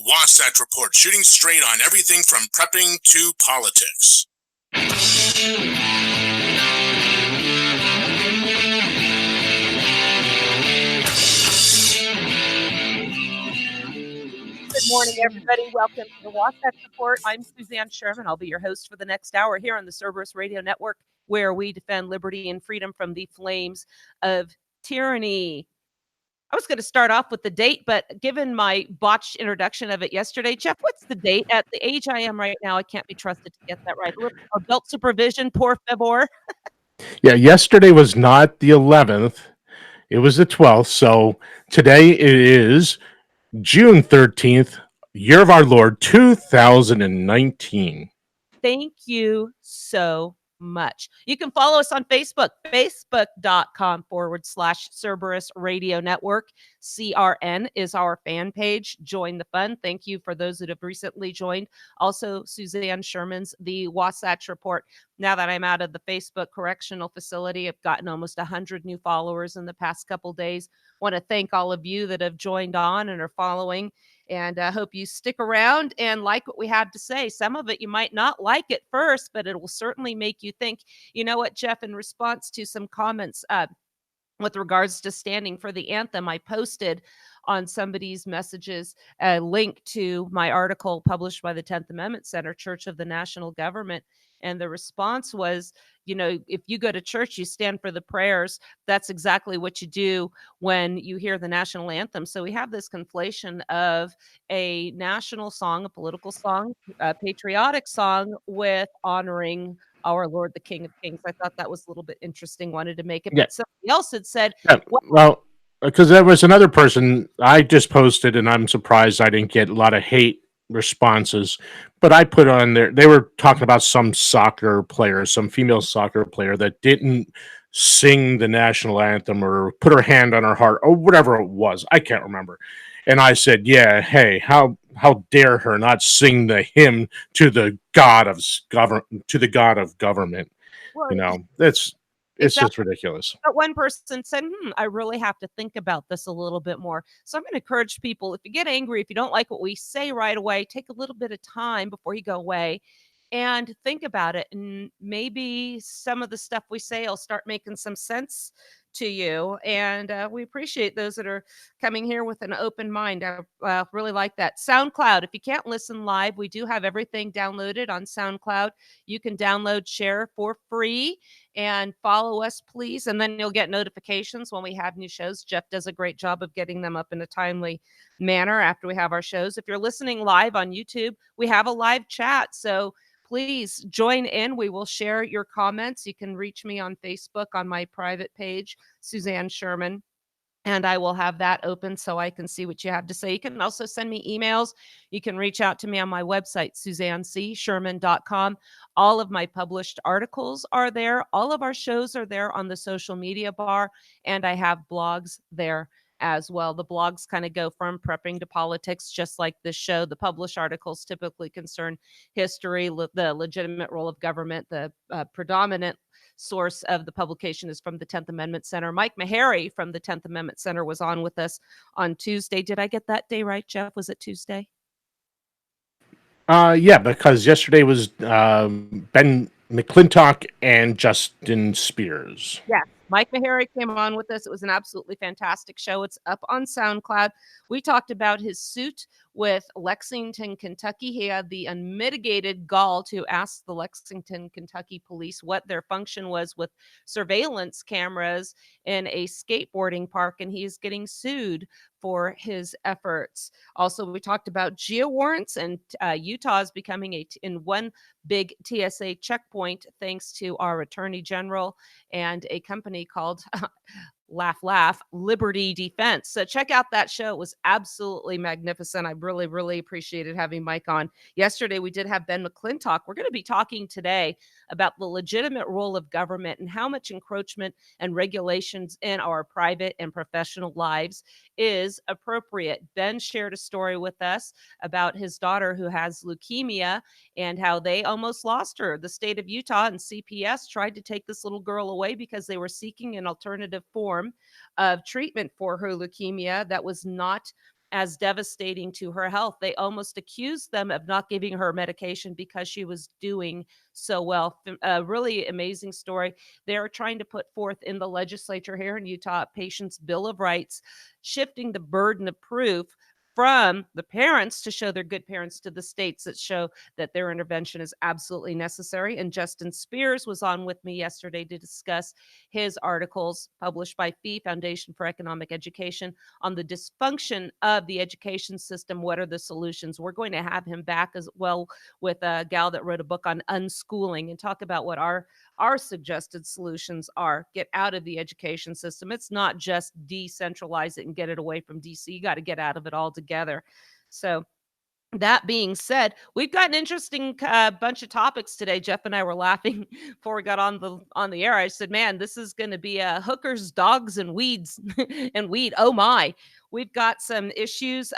Wasatch Report, shooting straight on everything from prepping to politics. Good morning, everybody. Welcome to the Wasatch Report. I'm Suzanne Sherman. I'll be your host for the next hour here on the Cerberus Radio Network, where we defend liberty and freedom from the flames of tyranny. I was going to start off with the date, but given my botched introduction of it yesterday, Jeff, what's the date? At the age I am right now, I can't be trusted to get that right. A little adult supervision, por favor. Yeah, yesterday was not the 11th. It was the 12th. So today it is June 13th, year of our Lord, 2019. Thank you so much. You can follow us on Facebook, facebook.com/Cerberus Radio Network. CRN is our fan page. Join the fun. Thank you for those that have recently joined. Also, Suzanne Sherman's The Wasatch Report. Now that I'm out of the Facebook correctional facility, I've gotten almost 100 new followers in the past couple days. Want to thank all of you that have joined on and are following. And I hope you stick around and like what we have to say. Some of it you might not like at first, but it will certainly make you think. You know what, Jeff, in response to some comments with regards to standing for the anthem, I posted on somebody's messages a link to my article published by the 10th Amendment Center, Church of the National Government. And the response was, you know, if you go to church, you stand for the prayers. That's exactly what you do when you hear the national anthem. So we have this conflation of a national song, a political song, a patriotic song with honoring our Lord, the King of Kings. I thought that was a little bit interesting. Wanted to make it, but somebody else had said, well, because there was another person I just posted, and I'm surprised I didn't get a lot of hate responses, but I put on there, they were talking about some soccer player, some female soccer player that didn't sing the national anthem or put her hand on her heart or whatever it was. I can't remember. And I said, yeah, hey, how dare her not sing the hymn to the God of government? well, You know, it's just ridiculous. But one person said, I really have to think about this a little bit more. So I'm going to encourage people, if you get angry, if you don't like what we say right away, take a little bit of time before you go away and think about it. And maybe some of the stuff we say will start making some sense to you. And we appreciate those that are coming here with an open mind. I really like that. SoundCloud, if you can't listen live, we do have everything downloaded on SoundCloud. You can download, share for free, and follow us, please. And then you'll get notifications when we have new shows. Jeff does a great job of getting them up in a timely manner after we have our shows. If you're listening live on YouTube, we have a live chat. So please join in. We will share your comments. You can reach me on Facebook on my private page, Suzanne Sherman, and I will have that open so I can see what you have to say. You can also send me emails. You can reach out to me on my website, SuzanneCSherman.com. All of my published articles are there. All of our shows are there on the social media bar, and I have blogs there as well. The blogs kind of go from prepping to politics, just like this show. The published articles typically concern history, the legitimate role of government. The predominant source of the publication is from the 10th Amendment Center. Mike Meharry from the 10th Amendment Center was on with us on Tuesday. Did I get that day right, Jeff? Was it Tuesday? Yeah, because yesterday was Ben McClintock and Justin Spears. Yeah. Mike Meharry came on with us. It was an absolutely fantastic show. It's up on SoundCloud. We talked about his suit with Lexington, Kentucky. He had the unmitigated gall to ask the Lexington, Kentucky police what their function was with surveillance cameras in a skateboarding park, and he's getting sued for his efforts. Also, we talked about geo warrants, and Utah is becoming in one big TSA checkpoint thanks to our Attorney General and a company called laugh, Liberty Defense. So check out that show. It was absolutely magnificent. I really, really appreciated having Mike on. Yesterday, we did have Ben McClintock. We're going to be talking today about the legitimate role of government and how much encroachment and regulations in our private and professional lives is appropriate. Ben shared a story with us about his daughter who has leukemia and how they almost lost her. The state of Utah and CPS tried to take this little girl away because they were seeking an alternative form of treatment for her leukemia that was not as devastating to her health. They almost accused them of not giving her medication because she was doing so well. A really amazing story. They're trying to put forth in the legislature here in Utah a patient's bill of rights, shifting the burden of proof from the parents to show they're good parents to the states that show that their intervention is absolutely necessary. And Justin Spears was on with me yesterday to discuss his articles published by FEE, Foundation for Economic Education, on the dysfunction of the education system. What are the solutions? We're going to have him back as well with a gal that wrote a book on unschooling and talk about what our suggested solutions are. Get out of the education system. It's not just decentralize it and get it away from DC. You got to get out of it altogether. So that being said, we've got an interesting bunch of topics today. Jeff and I were laughing before we got on the air. I said, "Man, this is going to be hookers, dogs, and weeds and weed." Oh my! We've got some issues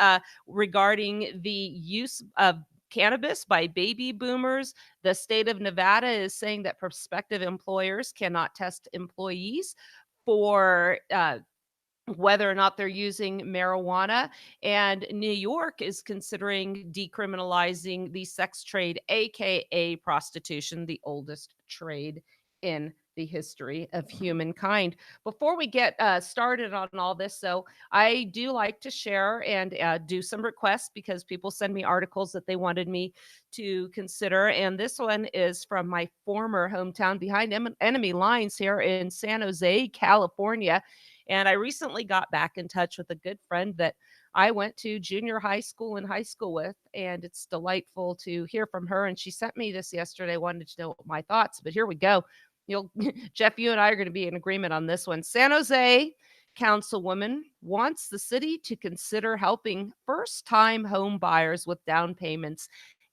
regarding the use of cannabis by baby boomers. The state of Nevada is saying that prospective employers cannot test employees for whether or not they're using marijuana. And New York is considering decriminalizing the sex trade, aka prostitution, the oldest trade in the history of humankind. Before we get started on all this, so I do like to share and do some requests because people send me articles that they wanted me to consider. And this one is from my former hometown behind enemy lines here in San Jose, California. And I recently got back in touch with a good friend that I went to junior high school and high school with. And it's delightful to hear from her. And she sent me this yesterday, wanted to know my thoughts. But here we go. You'll, Jeff, you and I are going to be in agreement on this one. San Jose councilwoman wants the city to consider helping first-time home buyers with down payments.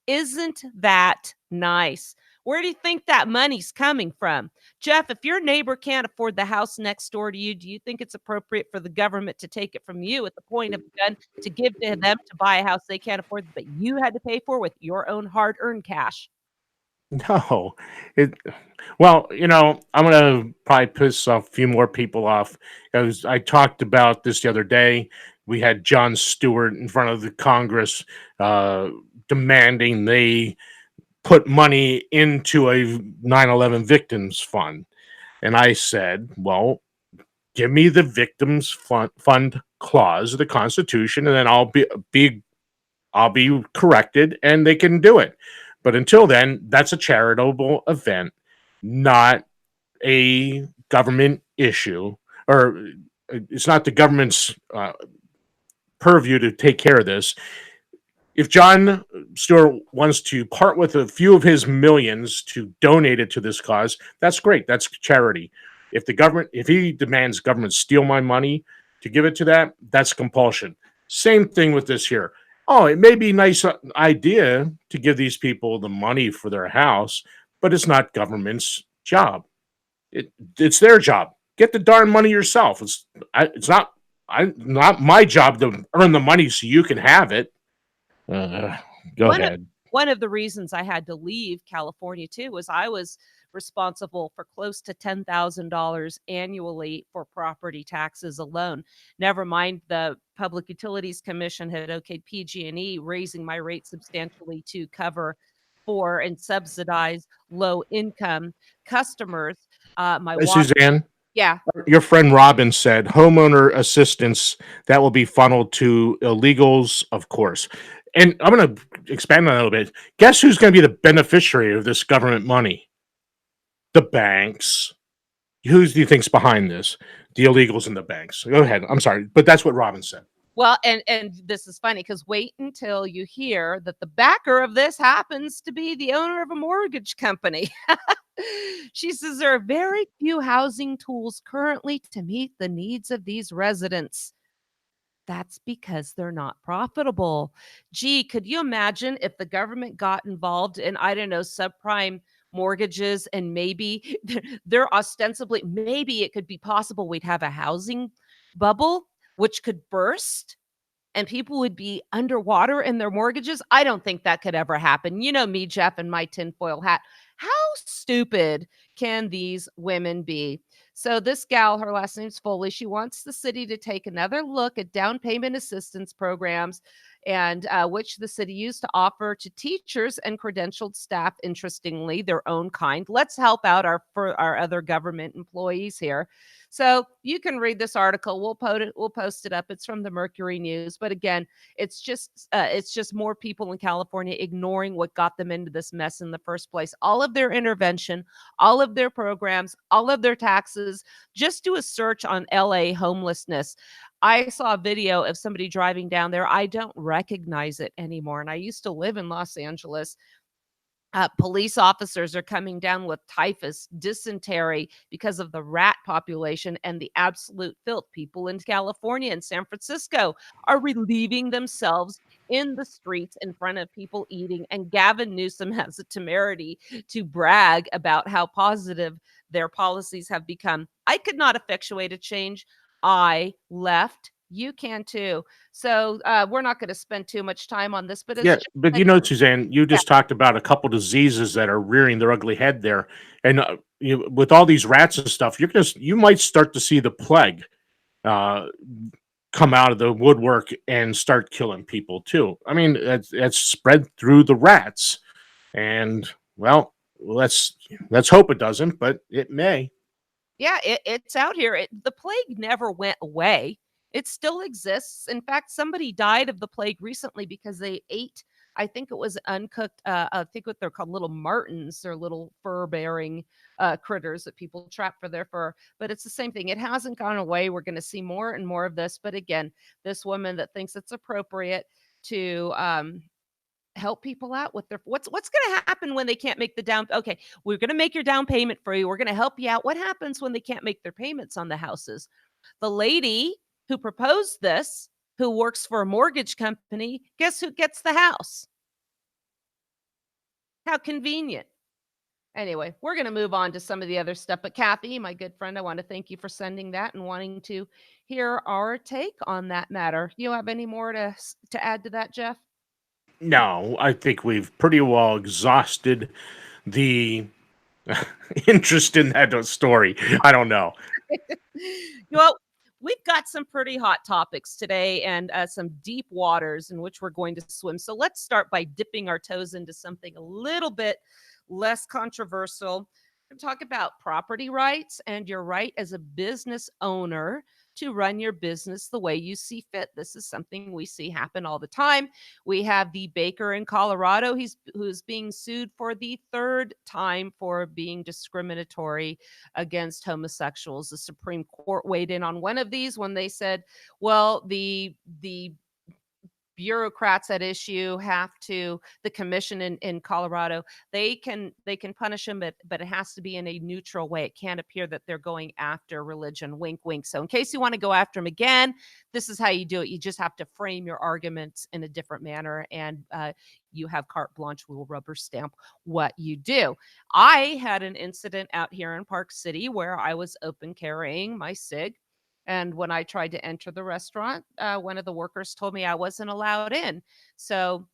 Isn't that nice? Where do you think that money's coming from? Jeff, if your neighbor can't afford the house next door to you, do you think it's appropriate for the government to take it from you at the point of a gun to give to them to buy a house they can't afford, but you had to pay for with your own hard-earned cash? No, it. Well, I'm gonna probably piss a few more people off because I talked about this the other day. We had Jon Stewart in front of the Congress demanding they put money into a 9/11 victims fund, and I said, "Well, give me the victims fund clause of the Constitution, and then I'll be corrected, and they can do it." But until then, that's a charitable event, not a government issue, or it's not the government's purview to take care of this. If Jon Stewart wants to part with a few of his millions to donate it to this cause, that's great. That's charity. If he demands government steal my money to give it to that, that's compulsion. Same thing with this here. Oh, it may be a nice idea to give these people the money for their house, but it's not government's job. It's their job. Get the darn money yourself. It's not my job to earn the money so you can have it. Go One of ahead. one of the reasons I had to leave California too was I was responsible for close to $10,000 annually for property taxes alone. Never mind the Public Utilities Commission had okayed PG&E raising my rate substantially to cover for and subsidize low income customers. My water, Suzanne, yeah. your friend Robin said homeowner assistance that will be funneled to illegals, of course. And I'm going to expand on that a little bit. Guess who's going to be the beneficiary of this government money? The banks. Who do you think's behind this? The illegals and the banks. Go ahead. I'm sorry, but that's what Robin said. Well, and this is funny because wait until you hear that the backer of this happens to be the owner of a mortgage company. She says there are very few housing tools currently to meet the needs of these residents. That's because they're not profitable. Gee, could you imagine if the government got involved in, I don't know, subprime mortgages and maybe they're ostensibly, maybe it could be possible we'd have a housing bubble which could burst and people would be underwater in their mortgages? I don't think that could ever happen. You know me, Jeff, and my tinfoil hat. How stupid can these women be? So this gal, her last name's Foley, she wants the city to take another look at down payment assistance programs and which the city used to offer to teachers and credentialed staff, interestingly, their own kind. Let's help out for our other government employees here. So you can read this article. We'll post it up. It's from the Mercury News. But again, it's just more people in California ignoring what got them into this mess in the first place. All of their intervention, all of their programs, all of their taxes. Just do a search on LA homelessness. I saw a video of somebody driving down there. I don't recognize it anymore. And I used to live in Los Angeles. Police officers are coming down with typhus, dysentery because of the rat population and the absolute filth. People in California and San Francisco are relieving themselves in the streets in front of people eating. And Gavin Newsom has the temerity to brag about how positive their policies have become. I could not effectuate a change. I left. You can too. So we're not going to spend too much time on this, but it's Yeah, just but Suzanne, you just talked about a couple diseases that are rearing their ugly head there, and with all these rats and stuff, you might start to see the plague uh, come out of the woodwork and start killing people too. I mean, that's spread through the rats, and well, let's hope it doesn't, but it may. Yeah, it's out here. The plague never went away. It still exists. In fact, somebody died of the plague recently because they ate, I think it was uncooked, I think what they're called little martins. They're little fur-bearing critters that people trap for their fur. But it's the same thing. It hasn't gone away. We're going to see more and more of this. But again, this woman that thinks it's appropriate to help people out with their what's going to happen when they can't make the down. Okay, we're going to make your down payment for you. We're going to help you out. What happens when they can't make their payments on the houses? The lady who proposed this, who works for a mortgage company, guess who gets the house? How convenient. Anyway, we're going to move on to some of the other stuff. But Kathy, my good friend, I want to thank you for sending that and wanting to hear our take on that matter. You have any more to add to that, Jeff? No, I think we've pretty well exhausted the interest in that story. I don't know. Well, we've got some pretty hot topics today and some deep waters in which we're going to swim. So let's start by dipping our toes into something a little bit less controversial. We're going to talk about property rights and your right as a business owner to run your business the way you see fit. This is something we see happen all the time. We have the baker in Colorado who's being sued for the third time for being discriminatory against homosexuals. The Supreme Court weighed in on one of these when they said, well, the bureaucrats at issue the commission in Colorado, they can punish them, but it has to be in a neutral way. It can't appear that they're going after religion. Wink, wink. So in case you want to go after them again, this is how you do it. You just have to frame your arguments in a different manner, and you have carte blanche. We will rubber stamp what you do. I had an incident out here in Park City where I was open carrying my cig. And when I tried to enter the restaurant, one of the workers told me I wasn't allowed in. So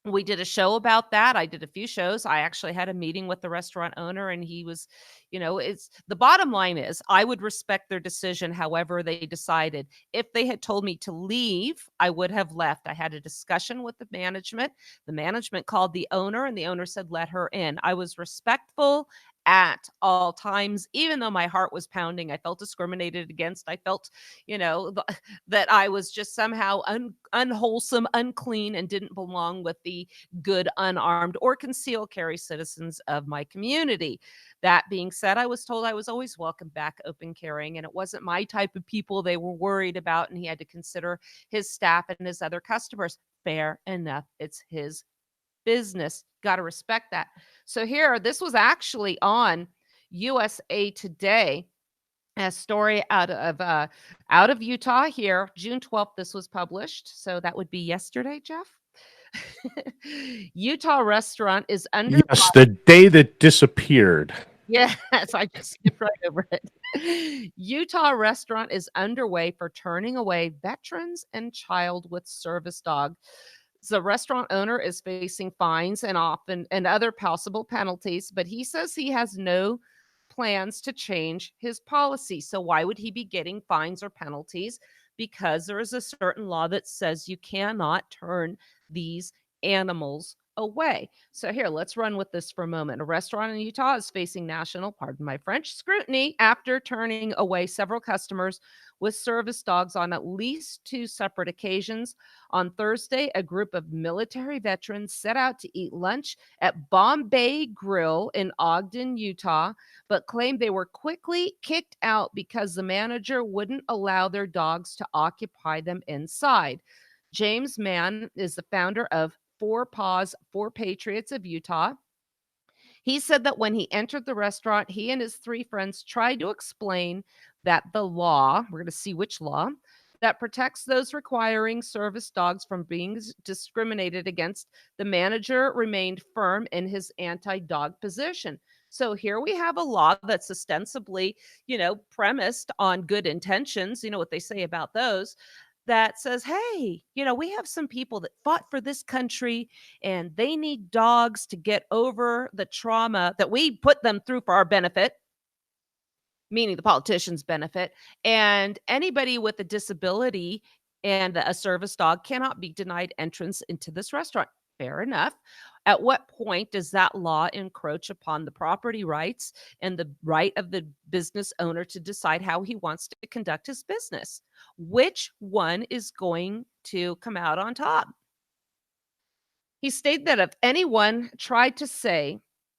we did a show about that. I did a few shows. I actually had a meeting with the restaurant owner, and he was, it's the bottom line is I would respect their decision, however they decided. If they had told me to leave, I would have left. I had a discussion with the management. The management called the owner, and the owner said, let her in. I was respectful at all times, even though my heart was pounding. I felt discriminated against. I felt, that I was just somehow unwholesome, unclean, and didn't belong with the good, unarmed, or concealed carry citizens of my community. That being said, I was told I was always welcome back open carrying, and it wasn't my type of people they were worried about, and he had to consider his staff and his other customers. Fair enough. It's his business. Got to respect that. So this was actually on USA Today, a story out of Utah here, June 12th. This was published. So that would be yesterday, Jeff. Utah restaurant is under. Yes, the day that disappeared. Yes, I just skipped right over it. Utah restaurant is underway for turning away veterans and child with service dog. The restaurant owner is facing fines and other possible penalties, but he says he has no plans to change his policy. So why would he be getting fines or penalties? Because there is a certain law that says you cannot turn these animals away. So here, let's run with this for a moment. A restaurant in Utah is facing national, pardon my French, scrutiny after turning away several customers with service dogs on at least 2 separate occasions. On Thursday, a group of military veterans set out to eat lunch at Bombay Grill in Ogden, Utah, but claimed they were quickly kicked out because the manager wouldn't allow their dogs to occupy them inside. James Mann is the founder of Four Paws, Four Patriots of Utah. He said that when he entered the restaurant, he and his 3 friends tried to explain that the law, we're going to see which law, that protects those requiring service dogs from being discriminated against, the manager remained firm in his anti-dog position. So here we have a law that's ostensibly, premised on good intentions. You know what they say about those, that says, hey, we have some people that fought for this country and they need dogs to get over the trauma that we put them through for our benefit, meaning the politicians' benefit. And anybody with a disability and a service dog cannot be denied entrance into this restaurant. Fair enough. At what point does that law encroach upon the property rights and the right of the business owner to decide how he wants to conduct his business? Which one is going to come out on top? He stated that if anyone tried to say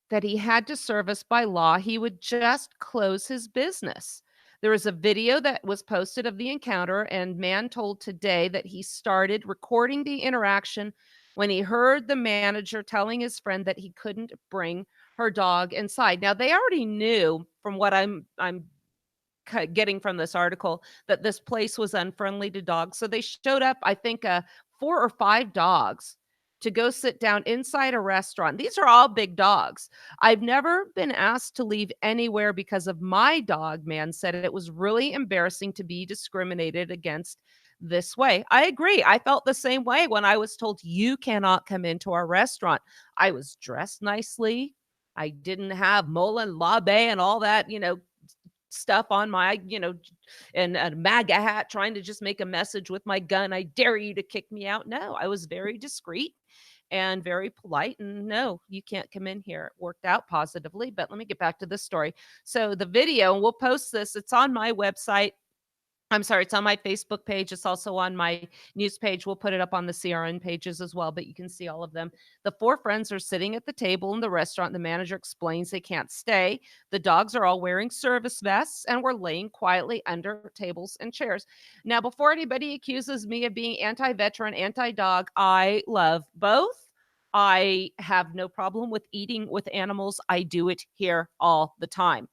that he had to service by law, he would just close his business. There was a video that was posted of the encounter, and Mann told Today that he started recording the interaction when he heard the manager telling his friend that he couldn't bring her dog inside. Now, they already knew from what I'm getting from this article that this place was unfriendly to dogs. So they showed up, I think, 4 or 5 dogs to go sit down inside a restaurant. These are all big dogs. I've never been asked to leave anywhere because of my dog, Mann said. It was really embarrassing to be discriminated against this way. I agree. I felt the same way when I was told you cannot come into our restaurant. I was dressed nicely. I didn't have Molin Labe and all that, stuff on my, and a MAGA hat trying to just make a message with my gun. I dare you to kick me out. No, I was very discreet and very polite. And no, you can't come in here. It worked out positively. But let me get back to this story. So the video, and we'll post this, it's on my website. I'm sorry, it's on my Facebook page. It's also on my news page. We'll put it up on the CRN pages as well, but you can see all of them. The 4 friends are sitting at the table in the restaurant. The manager explains they can't stay. The dogs are all wearing service vests and were laying quietly under tables and chairs. Now, before anybody accuses me of being anti-veteran, anti-dog, I love both. I have no problem with eating with animals. I do it here all the time.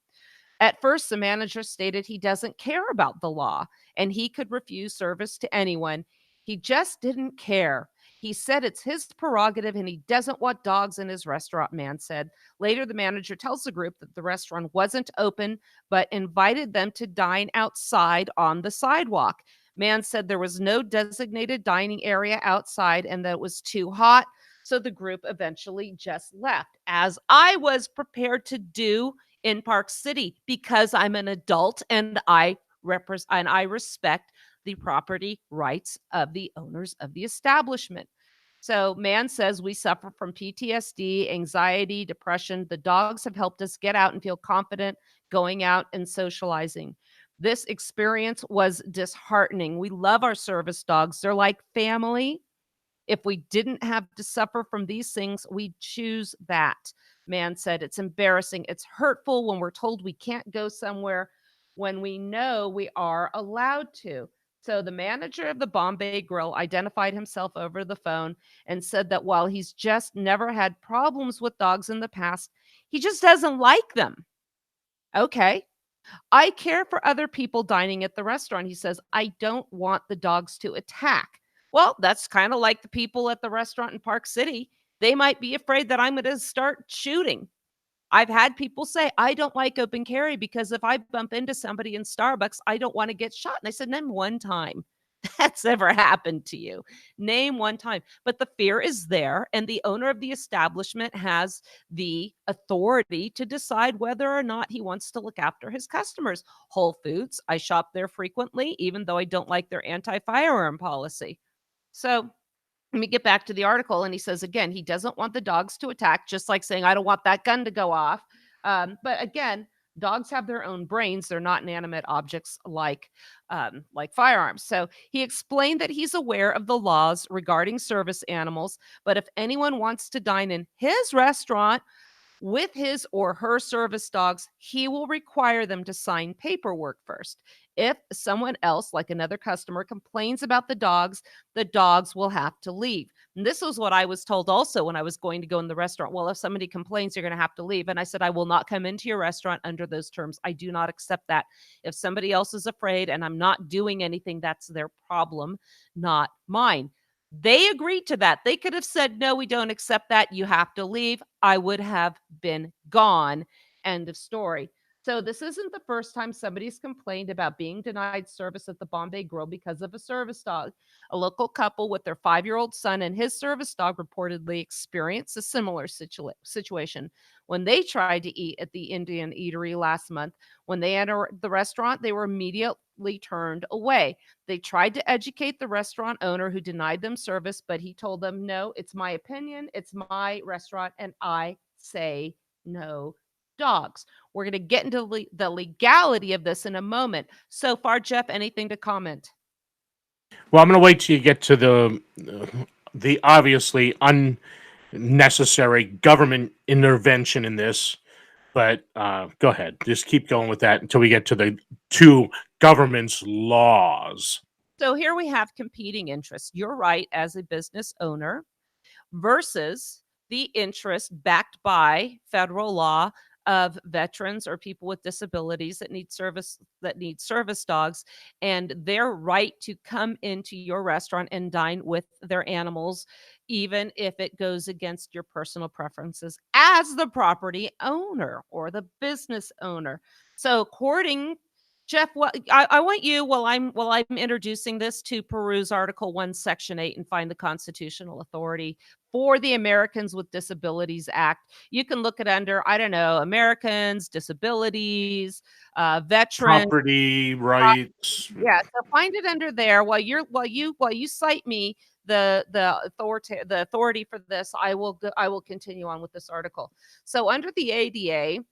At first, the manager stated he doesn't care about the law and he could refuse service to anyone. He just didn't care. He said it's his prerogative and he doesn't want dogs in his restaurant, Mann said. Later, the manager tells the group that the restaurant wasn't open, but invited them to dine outside on the sidewalk. Mann said there was no designated dining area outside and that it was too hot. So the group eventually just left, as I was prepared to do in Park City, because I'm an adult and I respect the property rights of the owners of the establishment. So Mann says we suffer from PTSD, anxiety, depression. The dogs have helped us get out and feel confident going out and socializing. This experience was disheartening. We love our service dogs. They're like family. If we didn't have to suffer from these things, we'd choose that. Mann said it's embarrassing. It's hurtful when we're told we can't go somewhere when we know we are allowed to. So the manager of the Bombay Grill identified himself over the phone and said that while he's just never had problems with dogs in the past, he just doesn't like them. Okay. I care for other people dining at the restaurant. He says, I don't want the dogs to attack. Well, that's kind of like the people at the restaurant in Park City. They might be afraid that I'm going to start shooting. I've had people say, I don't like open carry because if I bump into somebody in Starbucks, I don't want to get shot. And I said, name one time that's ever happened to you. Name one time. But the fear is there, and the owner of the establishment has the authority to decide whether or not he wants to look after his customers. Whole Foods, I shop there frequently, even though I don't like their anti firearm policy. So let me get back to the article. And he says again, he doesn't want the dogs to attack, just like saying, I don't want that gun to go off. But again, dogs have their own brains. They're not inanimate objects like firearms. So he explained that he's aware of the laws regarding service animals, but if anyone wants to dine in his restaurant with his or her service dogs, he will require them to sign paperwork first. If someone else, like another customer, complains about the dogs will have to leave. And this was what I was told also when I was going to go in the restaurant. Well, if somebody complains, you're going to have to leave. And I said, I will not come into your restaurant under those terms. I do not accept that. If somebody else is afraid and I'm not doing anything, that's their problem, not mine. They agreed to that. They could have said, no, we don't accept that. You have to leave. I would have been gone. End of story. So this isn't the first time somebody's complained about being denied service at the Bombay Grill because of a service dog. A local couple with their 5-year-old son and his service dog reportedly experienced a similar situation when they tried to eat at the Indian eatery last month. When they entered the restaurant, they were immediately turned away. They tried to educate the restaurant owner who denied them service, but he told them, no, it's my opinion, it's my restaurant, and I say no dogs. We're going to get into the legality of this in a moment. So far, Jeff, anything to comment? Well, I'm going to wait till you get to the obviously unnecessary government intervention in this. But go ahead, just keep going with that until we get to the two government's laws. So here we have competing interests. You're right, as a business owner versus the interest backed by federal law of veterans or people with disabilities that need service dogs, and their right to come into your restaurant and dine with their animals, even if it goes against your personal preferences as the property owner or the business owner. So according Jeff, what I want you, while I'm introducing this, to peruse Article 1, Section 8 and find the constitutional authority for the Americans with Disabilities Act. You can look it under, I don't know, Americans, disabilities, veterans. Property rights. Yeah, so find it under there while you cite me the authority for this. I will continue on with this article. So under the ADA,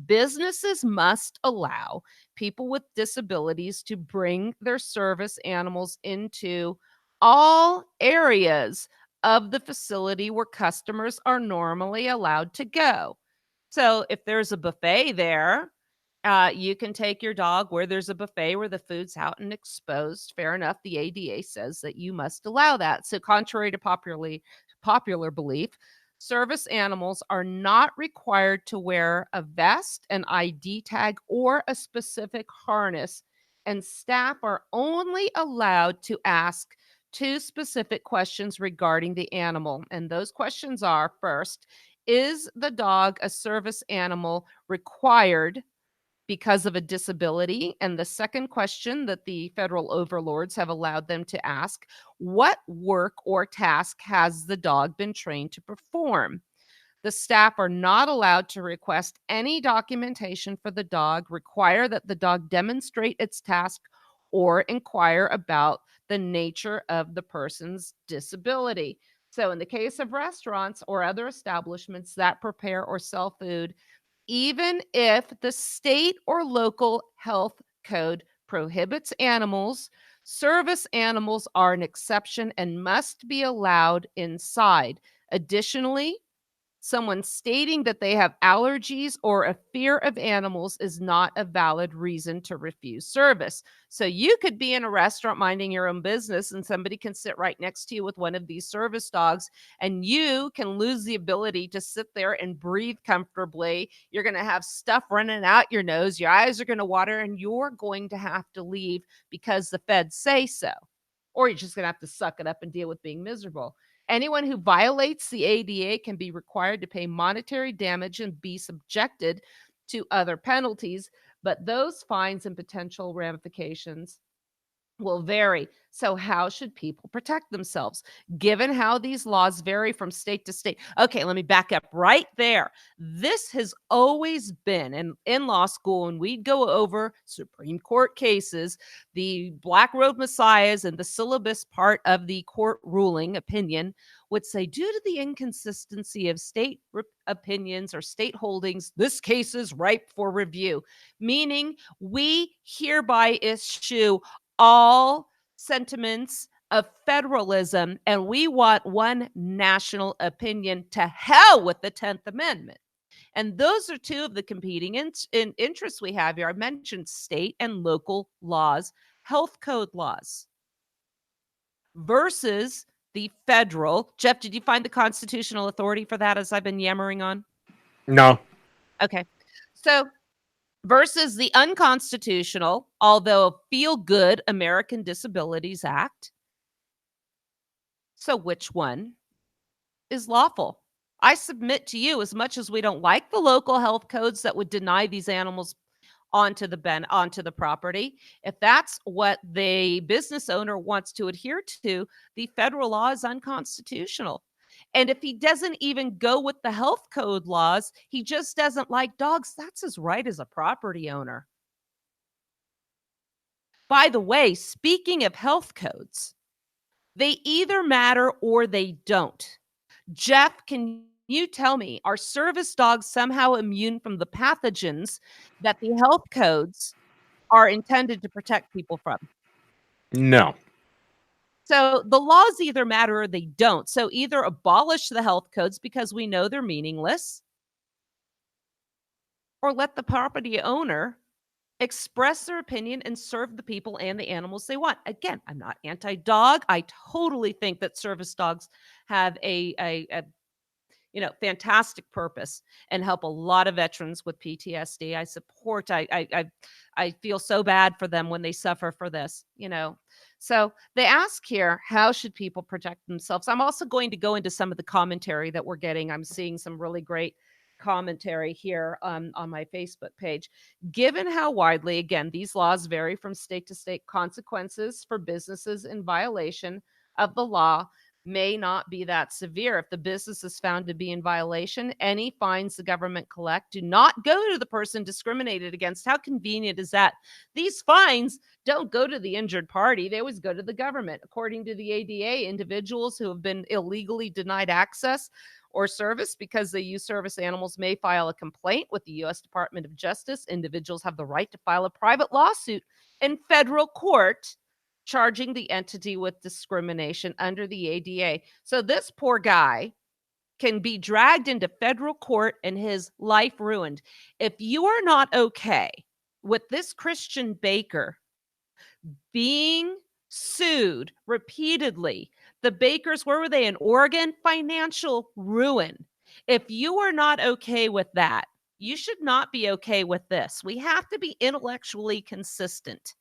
businesses must allow people with disabilities to bring their service animals into all areas of the facility where customers are normally allowed to go. So if there's a buffet there, you can take your dog where there's a buffet where the food's out and exposed. Fair enough. The ADA says that you must allow that. So, contrary to popular belief, service animals are not required to wear a vest, an ID tag, or a specific harness, and staff are only allowed to ask two specific questions regarding the animal. And those questions are: first, is the dog a service animal required because of a disability? And the second question that the federal overlords have allowed them to ask: what work or task has the dog been trained to perform? The staff are not allowed to request any documentation for the dog, require that the dog demonstrate its task, or inquire about the nature of the person's disability. So, in the case of restaurants or other establishments that prepare or sell food, even if the state or local health code prohibits animals, service animals are an exception and must be allowed inside. Additionally, someone stating that they have allergies or a fear of animals is not a valid reason to refuse service. So you could be in a restaurant minding your own business, and somebody can sit right next to you with one of these service dogs, and you can lose the ability to sit there and breathe comfortably. You're going to have stuff running out your nose, your eyes are going to water, and you're going to have to leave because the feds say so. Or you're just going to have to suck it up and deal with being miserable. Anyone who violates the ADA can be required to pay monetary damage and be subjected to other penalties, but those fines and potential ramifications will vary. So, how should people protect themselves given how these laws vary from state to state? Okay, let me back up right there. This has always been in law school, and we'd go over Supreme Court cases, the Black Robe Messiahs, and the syllabus part of the court ruling opinion would say, due to the inconsistency of state opinions or state holdings, this case is ripe for review, meaning we hereby issue all sentiments of federalism, and we want one national opinion. To hell with the 10th Amendment. And those are two of the competing interests we have here. I mentioned state and local laws, health code laws versus the federal. Jeff, did you find the constitutional authority for that as I've been yammering on? No. Okay. So versus the unconstitutional, although feel-good American Disabilities Act. So which one is lawful? I submit to you, as much as we don't like the local health codes that would deny these animals onto the property, if that's what the business owner wants to adhere to, the federal law is unconstitutional. And if he doesn't even go with the health code laws, he just doesn't like dogs, that's his right as a property owner. By the way, speaking of health codes, they either matter or they don't. Jeff, can you tell me, are service dogs somehow immune from the pathogens that the health codes are intended to protect people from? No. So the laws either matter or they don't. So either abolish the health codes because we know they're meaningless, or let the property owner express their opinion and serve the people and the animals they want. Again, I'm not anti-dog. I totally think that service dogs have a fantastic purpose and help a lot of veterans with PTSD. I support. I feel so bad for them when they suffer for this. So they ask here, how should people protect themselves? I'm also going to go into some of the commentary that we're getting. I'm seeing some really great commentary here on my Facebook page. Given how widely, again, these laws vary from state to state, consequences for businesses in violation of the law may not be that severe. If the business is found to be in violation, any fines the government collect do not go to the person discriminated against. How convenient is that? These fines don't go to the injured party. They always go to the government. According to the ADA, individuals who have been illegally denied access or service because they use service animals may file a complaint with the U.S. Department of Justice. Individuals have the right to file a private lawsuit in federal court charging the entity with discrimination under the ADA. So this poor guy can be dragged into federal court and his life ruined. If you are not okay with this Christian baker being sued repeatedly, the bakers, where were they, in Oregon? Financial ruin. If you are not okay with that, you should not be okay with this. We have to be intellectually consistent.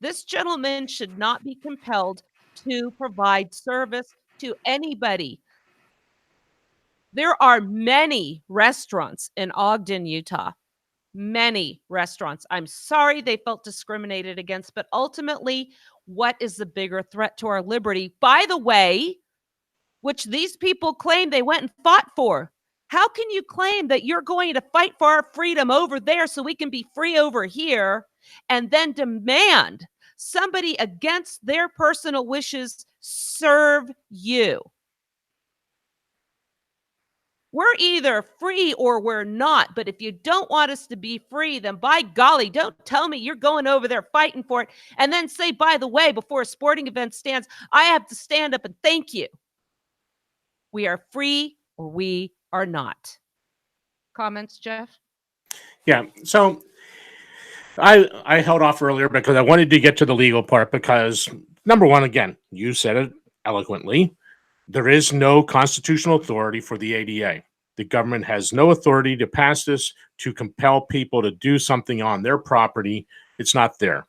This gentleman should not be compelled to provide service to anybody. There are many restaurants in Ogden, Utah. Many restaurants. I'm sorry they felt discriminated against, but ultimately, what is the bigger threat to our liberty? By the way, which these people claim they went and fought for. How can you claim that you're going to fight for our freedom over there so we can be free over here and then demand somebody against their personal wishes serve you? We're either free or we're not. But if you don't want us to be free, then by golly, don't tell me you're going over there fighting for it and then say, by the way, before a sporting event stands, I have to stand up and thank you. We are free or we are not. Comments, Jeff? Yeah. So I held off earlier because I wanted to get to the legal part because, number one, again, you said it eloquently. There is no constitutional authority for the ADA. The government has no authority to pass this to compel people to do something on their property. It's not there.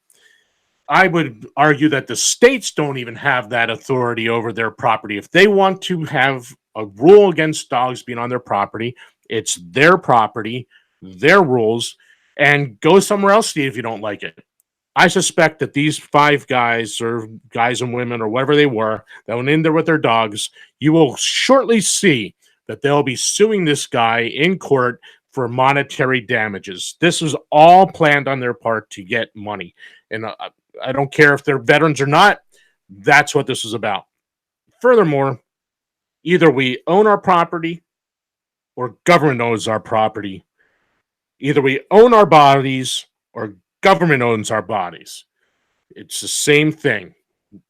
I would argue that the states don't even have that authority over their property. If they want to have a rule against dogs being on their property, it's their property, their rules, and go somewhere else, Steve, if you don't like it. I suspect that these 5 guys or guys and women or whatever they were that went in there with their dogs, you will shortly see that they'll be suing this guy in court for monetary damages. This was all planned on their part to get money. And I don't care if they're veterans or not, that's what this is about. Furthermore, either we own our property or government owns our property. Either we own our bodies or government owns our bodies. It's the same thing.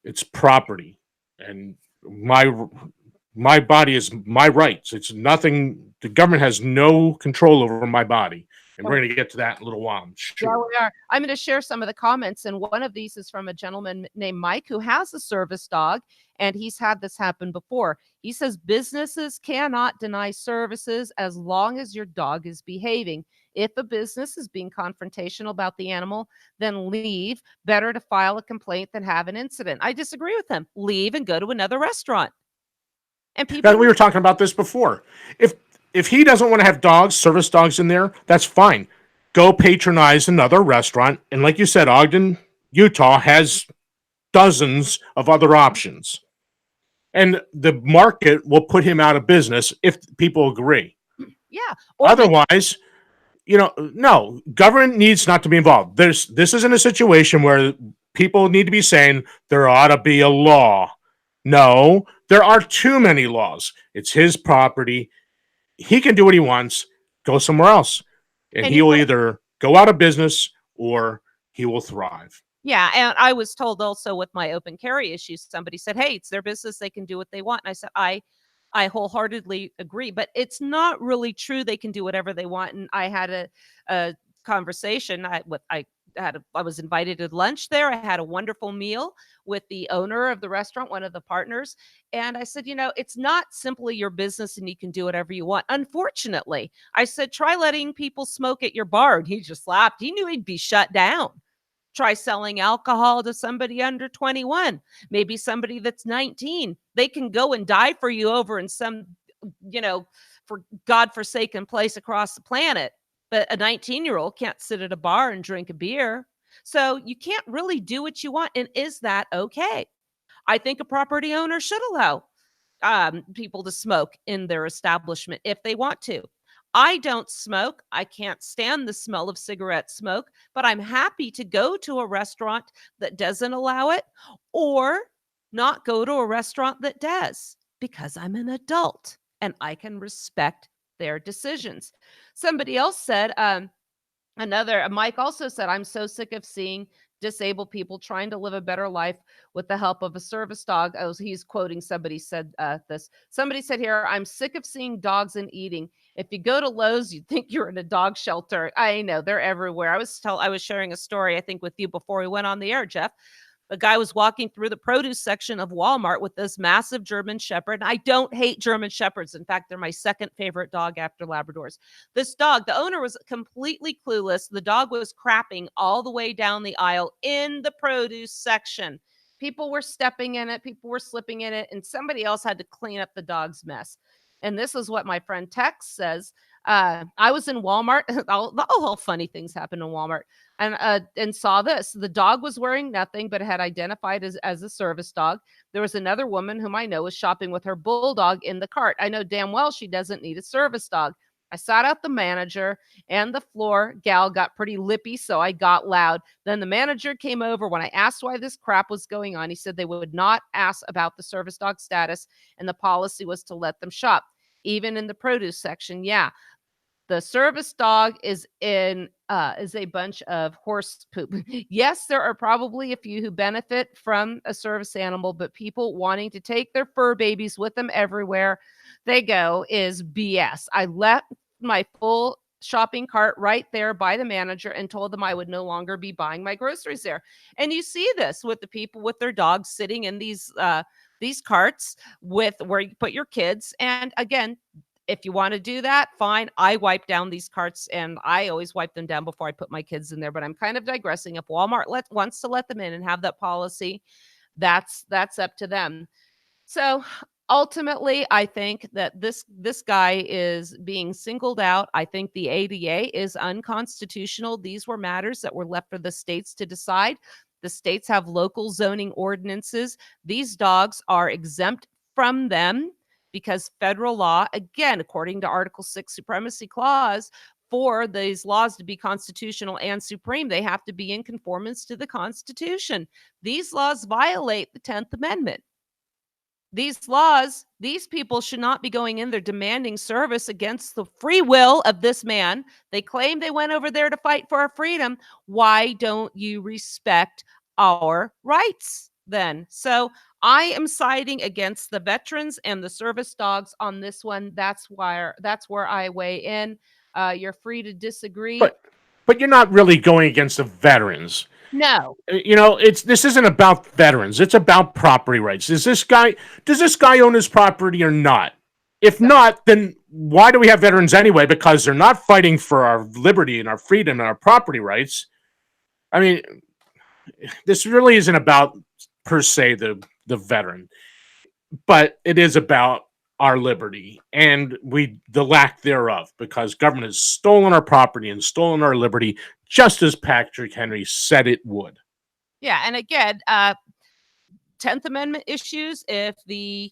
It's property. And my body is my rights. It's nothing. The government has no control over my body. And we're going to get to that in a little while. I'm Yeah, sure. we are. I'm going to share some of the comments, and one of these is from a gentleman named Mike who has a service dog, and he's had this happen before. He says businesses cannot deny services as long as your dog is behaving. If a business is being confrontational about the animal, then leave. Better to file a complaint than have an incident. I disagree with him. Leave and go to another restaurant. And people, Now, we were talking about this before. If he doesn't want to have dogs, service dogs in there, that's fine. Go patronize another restaurant. And like you said, Ogden, Utah has dozens of other options. And the market will put him out of business if people agree. yeah. Otherwise, no, government needs not to be involved. This isn't a situation where people need to be saying there ought to be a law. No, there are too many laws. It's his property. He can do what he wants, go somewhere else. And he will either go out of business or he will thrive. Yeah, and I was told also with my open carry issues, somebody said, "Hey, it's their business; they can do what they want." And I said, I wholeheartedly agree, but it's not really true. They can do whatever they want. And I had a conversation. I was invited to lunch there. I had a wonderful meal with the owner of the restaurant, one of the partners, and I said, it's not simply your business and you can do whatever you want. Unfortunately, I said, try letting people smoke at your bar, and he just laughed. He knew he'd be shut down. Try selling alcohol to somebody under 21, maybe somebody that's 19. They can go and die for you over in some, for godforsaken place across the planet. But a 19-year-old can't sit at a bar and drink a beer. So you can't really do what you want. And is that okay? I think a property owner should allow people to smoke in their establishment if they want to. I don't smoke. I can't stand the smell of cigarette smoke, but I'm happy to go to a restaurant that doesn't allow it or not go to a restaurant that does because I'm an adult and I can respect their decisions. Somebody else said, Mike also said, I'm so sick of seeing disabled people trying to live a better life with the help of a service dog. Oh, he's quoting somebody said this. Somebody said here, I'm sick of seeing dogs and eating. If you go to Lowe's, you'd think you're in a dog shelter. I know they're everywhere. I was sharing a story, I think, with you before we went on the air, Jeff. A guy was walking through the produce section of Walmart with this massive German Shepherd. I don't hate German Shepherds. In fact, they're my second favorite dog after Labradors. This dog, the owner was completely clueless. The dog was crapping all the way down the aisle in the produce section. People were stepping in it, people were slipping in it, and somebody else had to clean up the dog's mess. And this is what my friend Tex says. I was in Walmart. All funny things happen in Walmart. And saw this. The dog was wearing nothing, but had identified as a service dog. There was another woman whom I know was shopping with her bulldog in the cart. I know damn well she doesn't need a service dog. I sat out the manager, and the floor gal got pretty lippy, so I got loud. Then the manager came over. When I asked why this crap was going on, he said they would not ask about the service dog status, and the policy was to let them shop, even in the produce section. Yeah. The service dog is a bunch of horse poop. Yes, there are probably a few who benefit from a service animal, but people wanting to take their fur babies with them everywhere they go is BS. I left my full shopping cart right there by the manager and told them I would no longer be buying my groceries there. And you see this with the people with their dogs sitting in these carts with where you put your kids. And again, if you want to do that, fine. I wipe down these carts, and I always wipe them down before I put my kids in there. But I'm kind of digressing. If Walmart wants to let them in and have that policy, that's up to them. So Ultimately, I think that this guy is being singled out. I think the ADA is unconstitutional. These were matters that were left for the states to decide. The states have local zoning ordinances. These dogs are exempt from them because federal law, again, according to Article 6 Supremacy Clause, for these laws to be constitutional and supreme, they have to be in conformance to the Constitution. These laws violate the 10th Amendment. These laws, these people should not be going in there demanding service against the free will of this man. They claim they went over there to fight for our freedom. Why don't you respect our rights then? So I am siding against the veterans and the service dogs on this one. That's where I weigh in. You're free to disagree. But you're not really going against the veterans. No. This isn't about veterans. It's about property rights. Does this guy own his property or not? If not, then why do we have veterans anyway? Because they're not fighting for our liberty and our freedom and our property rights. I mean, this really isn't about per se the veteran, but it is about our liberty and the lack thereof, because government has stolen our property and stolen our liberty, just as Patrick Henry said it would. Yeah, and again, 10th Amendment issues, if the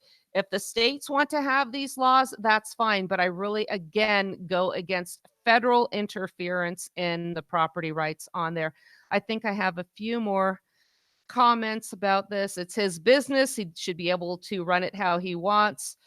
states want to have these laws, that's fine. But I really, again, go against federal interference in the property rights on there. I think I have a few more comments about this. It's his business. He should be able to run it how he wants.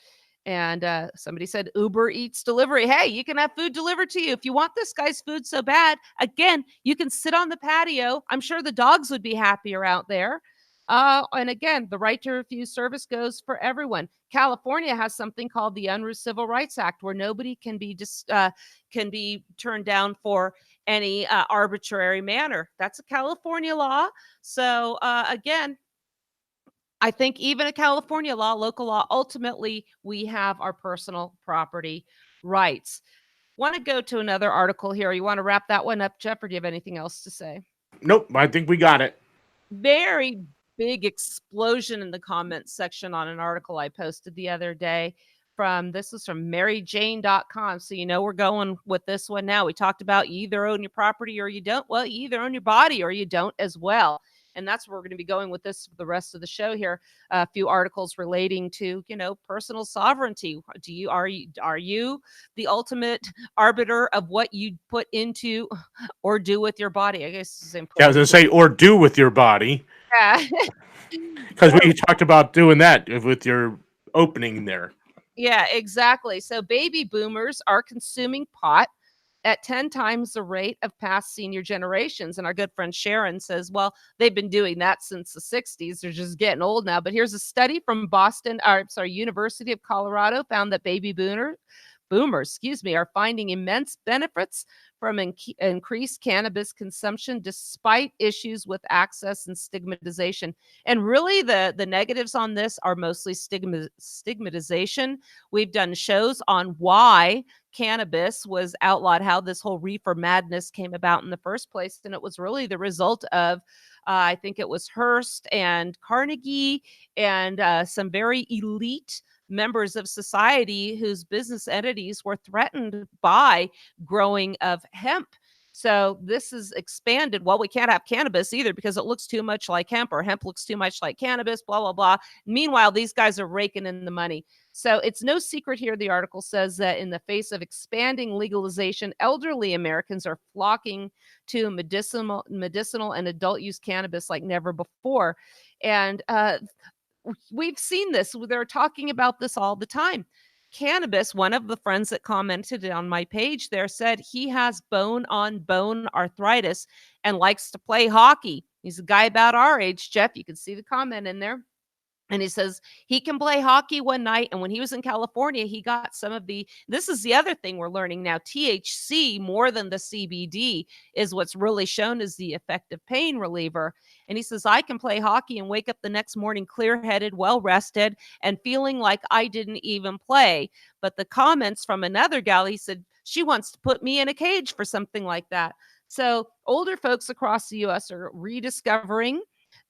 And somebody said Uber Eats delivery. Hey, you can have food delivered to you. If you want this guy's food so bad, again, you can sit on the patio. I'm sure the dogs would be happier out there. And again, the right to refuse service goes for everyone. California has something called the Unruh Civil Rights Act, where nobody can be turned down for any arbitrary manner. That's a California law. So again, I think even a California law, local law, ultimately we have our personal property rights. Want to go to another article here? You want to wrap that one up, Jeff, or do you have anything else to say? Nope, I think we got it. Very big explosion in the comments section on an article I posted the other day. This is from maryjane.com. So we're going with this one now. We talked about you either own your property or you don't. Well, you either own your body or you don't as well. And that's where we're going to be going with this for the rest of the show here. A few articles relating to, personal sovereignty. Are you the ultimate arbiter of what you put into or do with your body? I guess this is important. Yeah, I was going to say, or do with your body. Yeah. Because we talked about doing that with your opening there. Yeah, exactly. So baby boomers are consuming pot at 10 times the rate of past senior generations. And our good friend Sharon says, well, they've been doing that since the 60s. They're just getting old now. But here's a study from University of Colorado found that baby boomers, are finding immense benefits from increased cannabis consumption despite issues with access and stigmatization. And really the negatives on this are mostly stigmatization. We've done shows on why cannabis was outlawed, how this whole reefer madness came about in the first place. And it was really the result of I think it was Hearst and Carnegie and some very elite members of society whose business entities were threatened by growing of hemp. So this is expanded. Well, we can't have cannabis either because it looks too much like hemp, or hemp looks too much like cannabis, blah, blah, blah. Meanwhile, these guys are raking in the money. So it's no secret here, the article says, that in the face of expanding legalization, elderly Americans are flocking to medicinal and adult use cannabis like never before. And we've seen this. They're talking about this all the time. Cannabis, one of the friends that commented on my page there said he has bone-on-bone arthritis and likes to play hockey. He's a guy about our age, Jeff. You can see the comment in there. And he says he can play hockey one night. And when he was in California, he got this is the other thing we're learning now. THC, more than the CBD, is what's really shown as the effective pain reliever. And he says, I can play hockey and wake up the next morning clear-headed, well-rested, and feeling like I didn't even play. But the comments from another gal, he said, she wants to put me in a cage for something like that. So older folks across the U.S. are rediscovering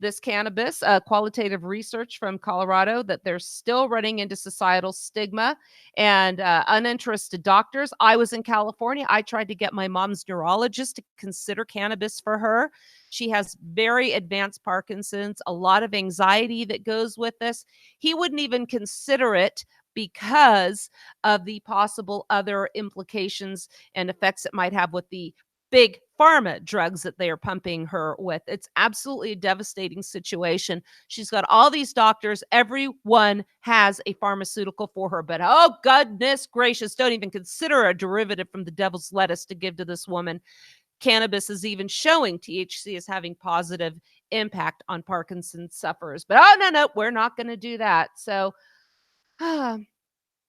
this cannabis, qualitative research from Colorado, that they're still running into societal stigma and uninterested doctors. I was in California. I tried to get my mom's neurologist to consider cannabis for her. She has very advanced Parkinson's, a lot of anxiety that goes with this. He wouldn't even consider it because of the possible other implications and effects it might have with the big pharma drugs that they are pumping her with. It's absolutely a devastating situation. She's got all these doctors, everyone has a pharmaceutical for her, but oh, goodness gracious, don't even consider a derivative from the devil's lettuce to give to this woman. Cannabis is even showing THC is having positive impact on Parkinson's sufferers. But oh, no, no, we're not going to do that. So,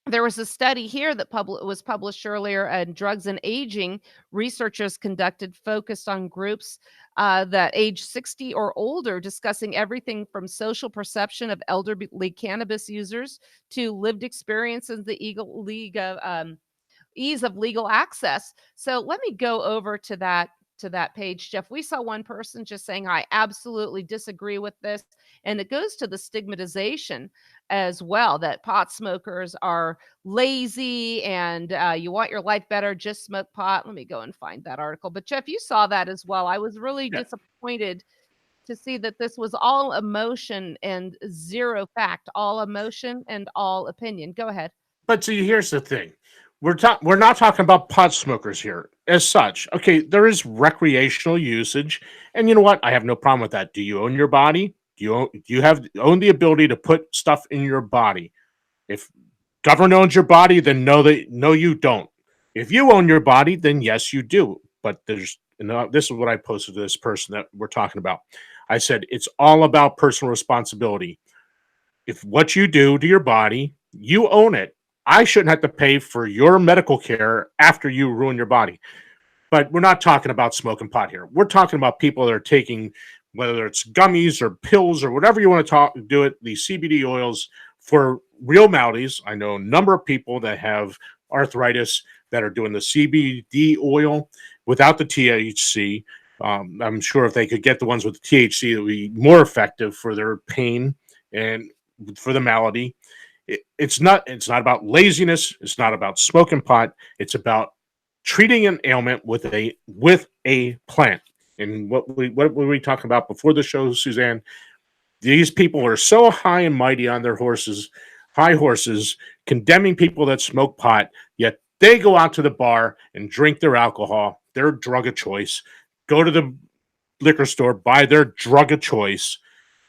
there was a study here that was published earlier in Drugs and Aging. Researchers conducted focused on groups that age 60 or older, discussing everything from social perception of elderly cannabis users to lived experience in the ease of legal access. So let me go over to that page, Jeff. We saw one person just saying, I absolutely disagree with this. And it goes to the stigmatization as well, that pot smokers are lazy and you want your life better, just smoke pot. Let me go and find that article. But Jeff, you saw that as well. I was really Yeah. disappointed to see that this was all emotion and zero fact, all emotion and all opinion. Go ahead. But see, here's the thing. We're not talking about pot smokers here as such. Okay, there is recreational usage, and you know what? I have no problem with that. Do you own your body? Do you own the ability to put stuff in your body? If government owns your body, then no, you don't. If you own your body, then yes, you do. But this is what I posted to this person that we're talking about. I said it's all about personal responsibility. If what you do to your body, you own it. I shouldn't have to pay for your medical care after you ruin your body. But we're not talking about smoking pot here. We're talking about people that are taking, whether it's gummies or pills or whatever you want to do it, these CBD oils for real maladies. I know a number of people that have arthritis that are doing the CBD oil without the THC. I'm sure if they could get the ones with the THC, it would be more effective for their pain and for the malady. It's not about laziness. It's not about smoking pot. It's about treating an ailment with a plant. And what were we talking about before the show, Suzanne? These people are so high and mighty on their high horses, condemning people that smoke pot, yet they go out to the bar and drink their alcohol, their drug of choice, go to the liquor store, buy their drug of choice,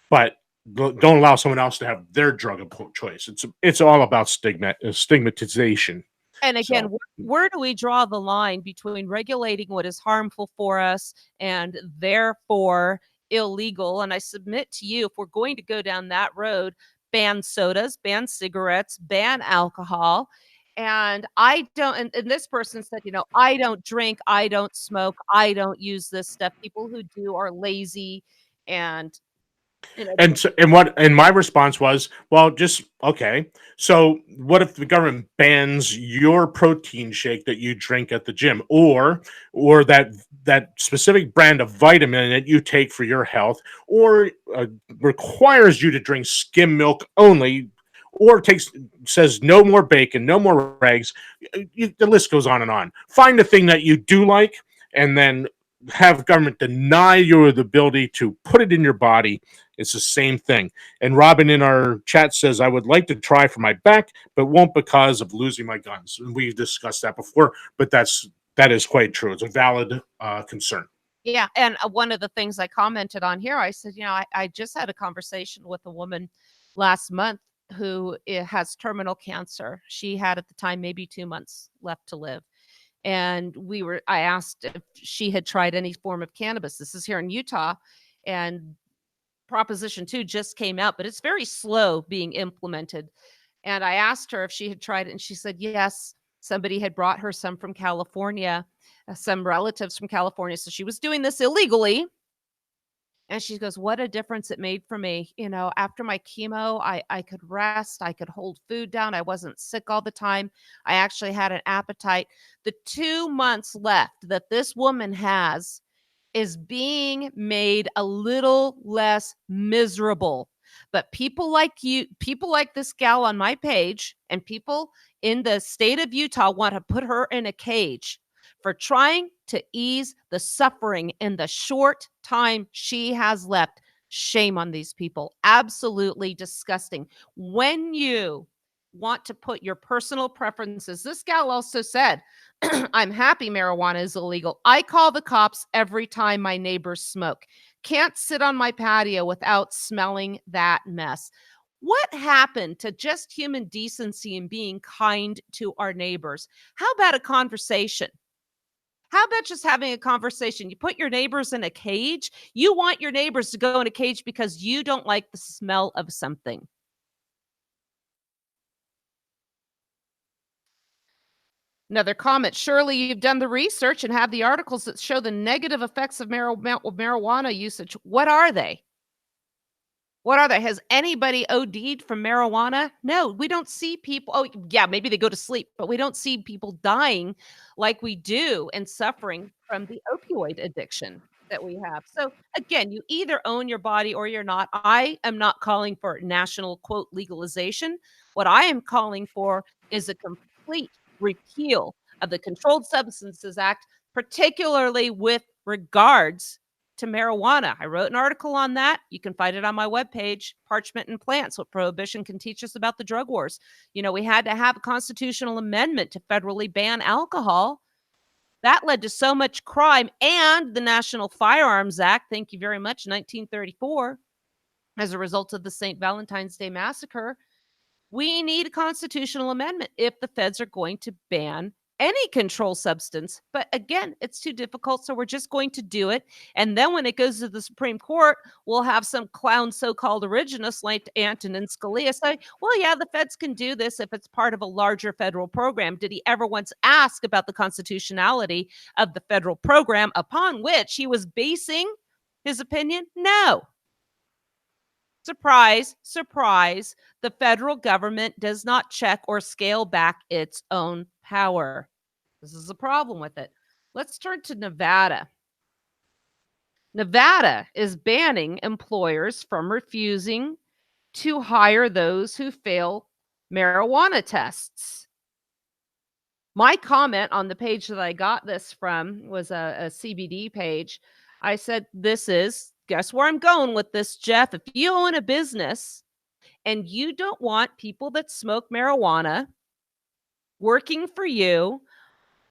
but don't allow someone else to have their drug of choice. It's all about stigmatization. And again, So where do we draw the line between regulating what is harmful for us and therefore illegal? And I submit to you, if we're going to go down that road, ban sodas, ban cigarettes, ban alcohol. And I don't, and this person said, I don't drink, I don't smoke, I don't use this stuff. People who do are lazy and, and my response was, well, just okay. So what if the government bans your protein shake that you drink at the gym, or that specific brand of vitamin that you take for your health, or requires you to drink skim milk only, or says no more bacon, no more eggs. The list goes on and on. Find a thing that you do like, and then have government deny you the ability to put it in your body. It's the same thing. And Robin in our chat says, I would like to try for my back, but won't because of losing my guns. And we've discussed that before, but that is quite true. It's a valid concern. Yeah. And one of the things I commented on here, I said, I just had a conversation with a woman last month who has terminal cancer. She had at the time maybe 2 months left to live. And I asked if she had tried any form of cannabis. This is here in Utah. And Proposition 2 just came out, but it's very slow being implemented. And I asked her if she had tried it, and she said yes. Somebody had brought her some from California, some relatives from California. So she was doing this illegally. And she goes, what a difference it made for me. After my chemo, I could rest. I could hold food down. I wasn't sick all the time. I actually had an appetite. The 2 months left that this woman has is being made a little less miserable. But people like you, people like this gal on my page, and people in the state of Utah want to put her in a cage for trying to ease the suffering in the short time she has left. Shame on these people. Absolutely disgusting. When you want to put your personal preferences, this gal also said, I'm happy marijuana is illegal. I call the cops every time my neighbors smoke. Can't sit on my patio without smelling that mess. What happened to just human decency and being kind to our neighbors? How about a conversation? How about just having a conversation? You put your neighbors in a cage. You want your neighbors to go in a cage because you don't like the smell of something. Another comment. Surely you've done the research and have the articles that show the negative effects of marijuana usage. What are they? What are they? Has anybody OD'd from marijuana? No, we don't see people. Oh, yeah, maybe they go to sleep, but we don't see people dying like we do and suffering from the opioid addiction that we have. So, again, you either own your body or you're not. I am not calling for national quote legalization. What I am calling for is a complete repeal of the Controlled Substances Act, particularly with regards to marijuana. I wrote an article on that. You can find it on my webpage, Parchment and Plants, What Prohibition Can Teach Us About the Drug Wars. You know, we had to have a constitutional amendment to federally ban alcohol. That led to so much crime, and the National Firearms Act, thank you very much, 1934, as a result of the St. Valentine's Day Massacre. We need a constitutional amendment if the feds are going to ban any control substance. But again, it's too difficult. So we're just going to do it. And then when it goes to the Supreme Court, we'll have some clown so called originists like Antonin Scalia say, well, yeah, the feds can do this if it's part of a larger federal program. Did he ever once ask about the constitutionality of the federal program upon which he was basing his opinion? No. Surprise, surprise, the federal government does not check or scale back its own power. This is a problem with it. Let's turn to Nevada. Nevada is banning employers from refusing to hire those who fail marijuana tests. My comment on the page that I got this from was a CBD page. I said, guess where I'm going with this, Jeff? If you own a business and you don't want people that smoke marijuana working for you,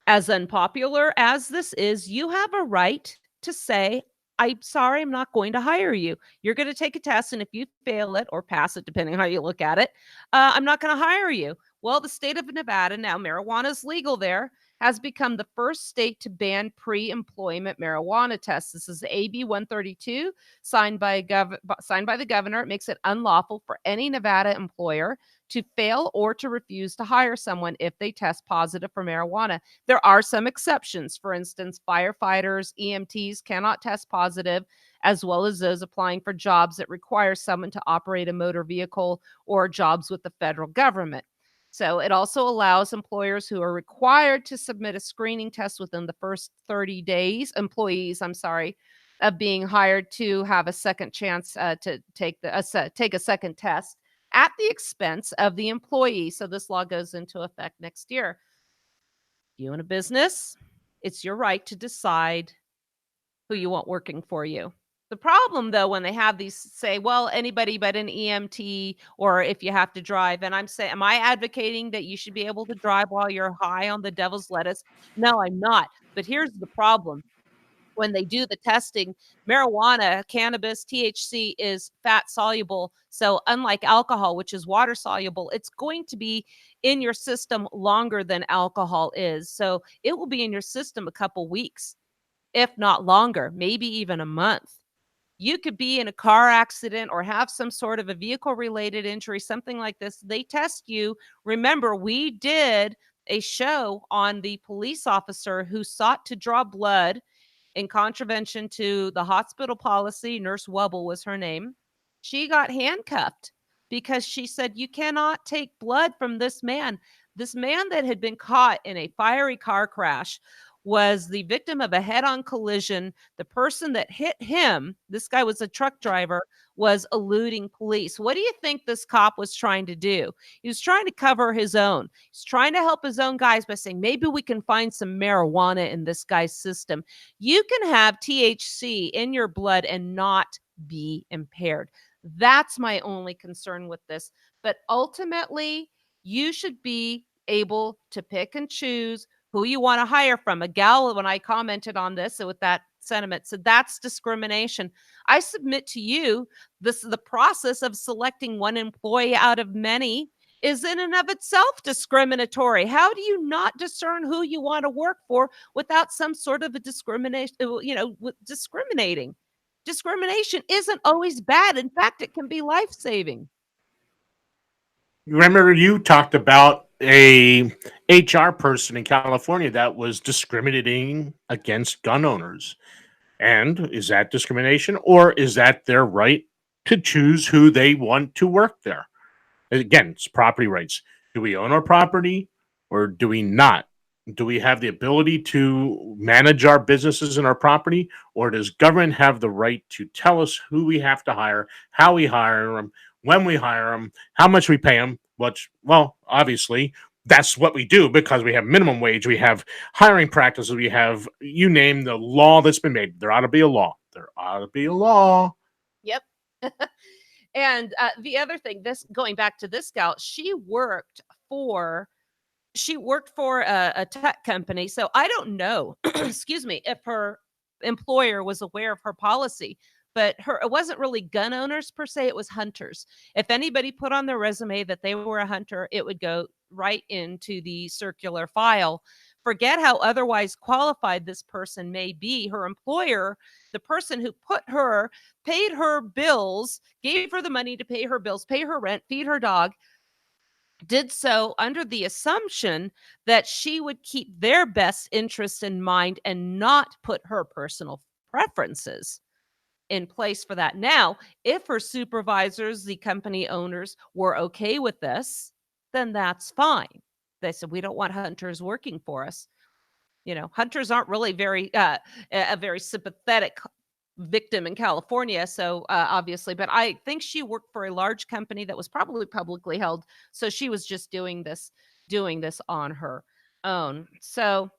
as unpopular as this is, you have a right to say, I'm sorry, I'm not going to hire you. You're going to take a test, and if you fail it or pass it, depending on how you look at it, I'm not going to hire you. Well, the state of Nevada, now marijuana is legal there, has become the first state to ban pre-employment marijuana tests. This is AB 132, signed by the governor. It makes it unlawful for any Nevada employer to fail or to refuse to hire someone if they test positive for marijuana. There are some exceptions. For instance, firefighters, EMTs cannot test positive, as well as those applying for jobs that require someone to operate a motor vehicle or jobs with the federal government. So it also allows employers who are required to submit a screening test within the first 30 days, of being hired, to have a second chance to take a second test at the expense of the employee. So this law goes into effect next year. You own a business, it's your right to decide who you want working for you. The problem, though, when they have these say, well, anybody but an EMT, or if you have to drive, and I'm saying, am I advocating that you should be able to drive while you're high on the devil's lettuce? No, I'm not. But here's the problem. When they do the testing, marijuana, cannabis, THC is fat soluble. So unlike alcohol, which is water soluble, it's going to be in your system longer than alcohol is. So it will be in your system a couple weeks, if not longer, maybe even a month. You could be in a car accident or have some sort of a vehicle related injury, something like this. They test you. Remember, we did a show on the police officer who sought to draw blood in contravention to the hospital policy. Nurse Wubble was her name. She got handcuffed because she said, you cannot take blood from this man. This man that had been caught in a fiery car crash was the victim of a head-on collision. The person that hit him, this guy was a truck driver, was eluding police. What do you think this cop was trying to do? He was trying to cover his own. He's trying to help his own guys by saying, maybe we can find some marijuana in this guy's system. You can have THC in your blood and not be impaired. That's my only concern with this. But ultimately, you should be able to pick and choose who you want to hire from. A gal, when I commented on this with that sentiment, said that's discrimination. I submit to you, the process of selecting one employee out of many is in and of itself discriminatory. How do you not discern who you want to work for without some sort of a discrimination, discriminating? Discrimination isn't always bad. In fact, it can be life-saving. Remember, you talked about a HR person in California that was discriminating against gun owners. And is that discrimination, or is that their right to choose who they want to work there? Again, it's property rights. Do we own our property or do we not? Do we have the ability to manage our businesses and our property, or does government have the right to tell us who we have to hire, how we hire them, when we hire them, how much we pay them? Which, well, obviously, that's what we do because we have minimum wage, we have hiring practices, we have, you name the law that's been made. There ought to be a law. There ought to be a law. Yep. And the other thing, this going back to this gal, she worked for a tech company. So I don't know, excuse me, if her employer was aware of her policy, but it wasn't really gun owners per se, it was hunters. If anybody put on their resume that they were a hunter, it would go right into the circular file. Forget how otherwise qualified this person may be. Her employer, the person who paid her bills, gave her the money to pay her bills, pay her rent, feed her dog, did so under the assumption that she would keep their best interests in mind and not put her personal preferences in place for that. Now, if her supervisors, the company owners, were okay with this, then that's fine. They said, we don't want hunters working for us. Hunters aren't really a very sympathetic victim in California. So obviously, but I think she worked for a large company that was probably publicly held. So she was just doing this on her own. So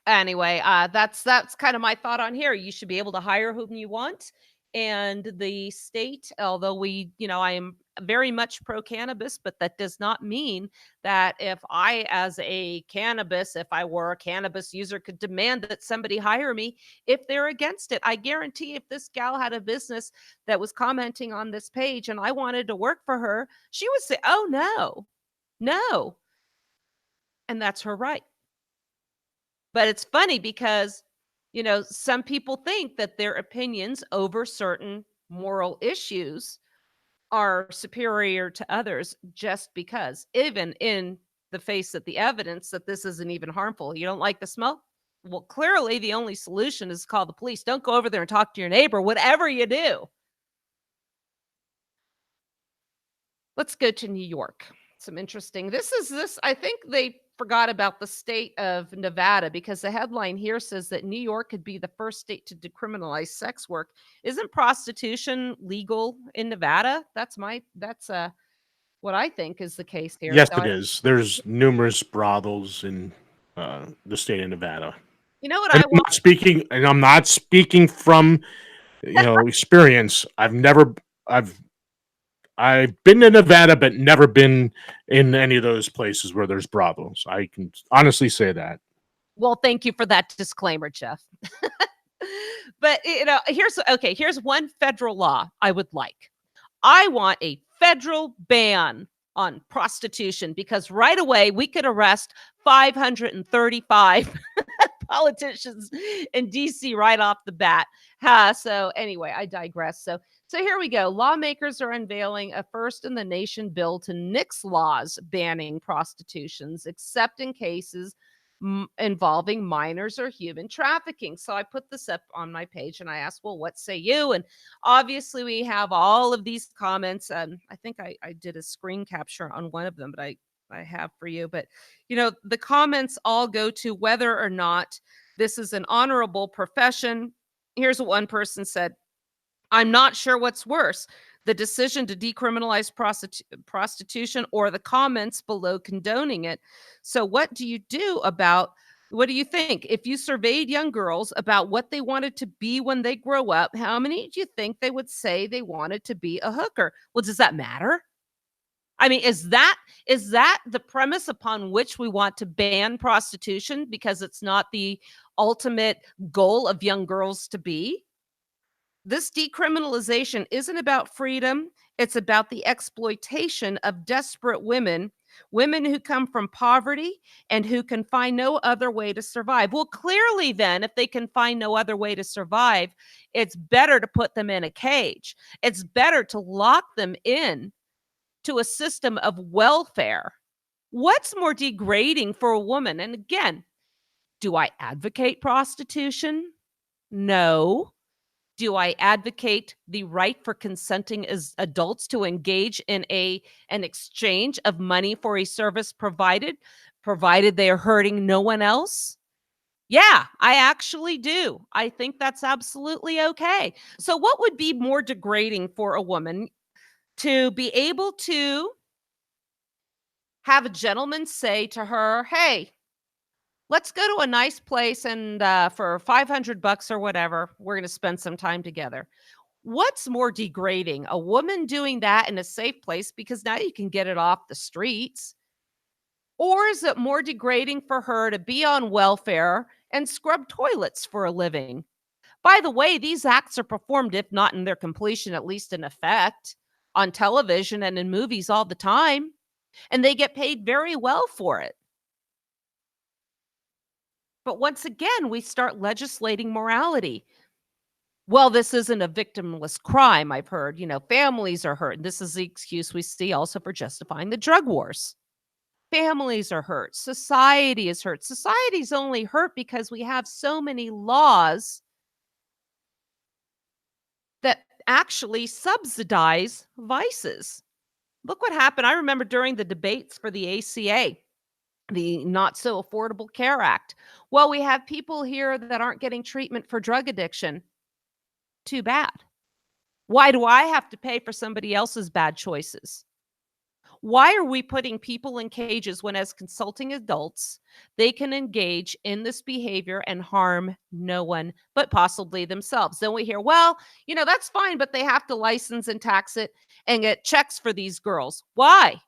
anyway, that's kind of my thought on here. You should be able to hire whom you want. And the state, although I am very much pro cannabis, but that does not mean that if I were a cannabis user, could demand that somebody hire me if they're against it. I guarantee if this gal had a business that was commenting on this page and I wanted to work for her, she would say, oh, no. And that's her right. But it's funny because, some people think that their opinions over certain moral issues are superior to others just because, even in the face of the evidence that this isn't even harmful. You don't like the smell? Well, clearly the only solution is call the police. Don't go over there and talk to your neighbor, whatever you do. Let's go to New York. Some interesting. I think they forgot about the state of Nevada because the headline here says that New York could be the first state to decriminalize sex work. Isn't prostitution legal in Nevada? That's what I think is the case here. Yes, it is. There's numerous brothels in the state of Nevada. You know what And I want? I'm not speaking from experience. I've been to Nevada, but never been in any of those places where there's brothels. I can honestly say that. Well, thank you for that disclaimer, Jeff. But here's one federal law I would like. I want a federal ban on prostitution because right away we could arrest 535 politicians in DC right off the bat. So anyway, I digress. So here we go. Lawmakers are unveiling a first in the nation bill to nix laws banning prostitutions, except in cases involving minors or human trafficking. So I put this up on my page and I asked, well, what say you? And obviously we have all of these comments. I think I did a screen capture on one of them, but I have for you. But, the comments all go to whether or not This is an honorable profession. Here's what one person said: I'm not sure what's worse, the decision to decriminalize prostitution or the comments below condoning it. So, what do you do about what do you think? If you surveyed young girls about what they wanted to be when they grow up, how many do you think they would say they wanted to be a hooker? Well, does that matter? I mean, is that the premise upon which we want to ban prostitution because it's not the ultimate goal of young girls to be? This decriminalization isn't about freedom. It's about the exploitation of desperate women, women who come from poverty and who can find no other way to survive. Well, clearly, then, if they can find no other way to survive, it's better to put them in a cage. It's better to lock them in to a system of welfare. What's more degrading for a woman? And again, do I advocate prostitution? No. Do I advocate the right for consenting as adults to engage in an exchange of money for a service provided they are hurting no one else? Yeah, I actually do. I think that's absolutely okay. So what would be more degrading for a woman to be able to have a gentleman say to her, "Hey, let's go to a nice place and for 500 bucks or whatever, we're going to spend some time together." What's more degrading? A woman doing that in a safe place because now you can get it off the streets? Or is it more degrading for her to be on welfare and scrub toilets for a living? By the way, these acts are performed, if not in their completion, at least in effect, on television and in movies all the time. And they get paid very well for it. But once again, we start legislating morality. Well, this isn't a victimless crime, I've heard. Families are hurt. This is the excuse we see also for justifying the drug wars. Families are hurt. Society is hurt. Society's only hurt because we have so many laws that actually subsidize vices. Look what happened. I remember during the debates for the ACA, the Not So Affordable Care Act. Well, we have people here that aren't getting treatment for drug addiction. Too bad. Why do I have to pay for somebody else's bad choices? Why are we putting people in cages when, as consulting adults, they can engage in this behavior and harm no one but possibly themselves? Then we hear, well, that's fine, but they have to license and tax it and get checks for these girls. Why?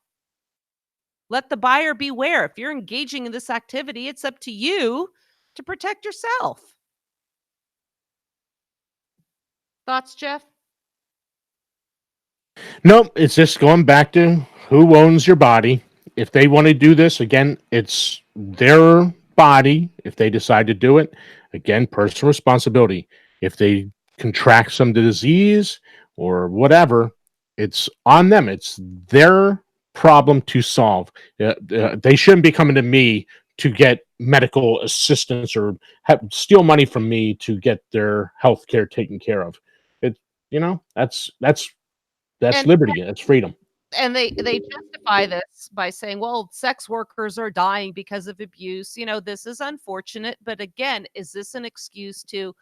Let the buyer beware. If you're engaging in this activity, it's up to you to protect yourself. Thoughts, Jeff? Nope, it's just going back to who owns your body. If they want to do this, again, it's their body. If they decide to do it, again, personal responsibility. If they contract some disease or whatever, it's on them. It's their problem to solve. They shouldn't be coming to me to get medical assistance or steal money from me to get their health care taken care of. That's And liberty. That's freedom. and they justify this by saying, well, sex workers are dying because of abuse. This is unfortunate, but again, is this an excuse to